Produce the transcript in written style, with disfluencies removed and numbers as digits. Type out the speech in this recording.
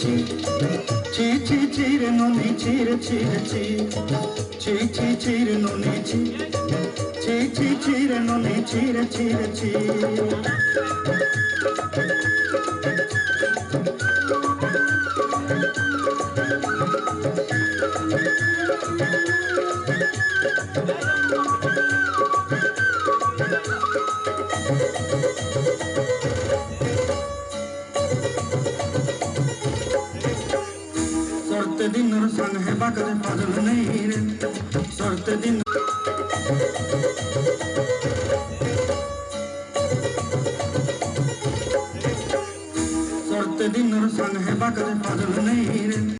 ছি ছি ছি ছি রে ননি ছি রে ছি রে ছি ছি ছি ছি রে ননি ছি ছি ছি ছি রে ননি ছি রে ছি রে ছি sorte din nur sang hai bakad fazl nahi re sorte din sorte din nur sang hai bakad fazl nahi re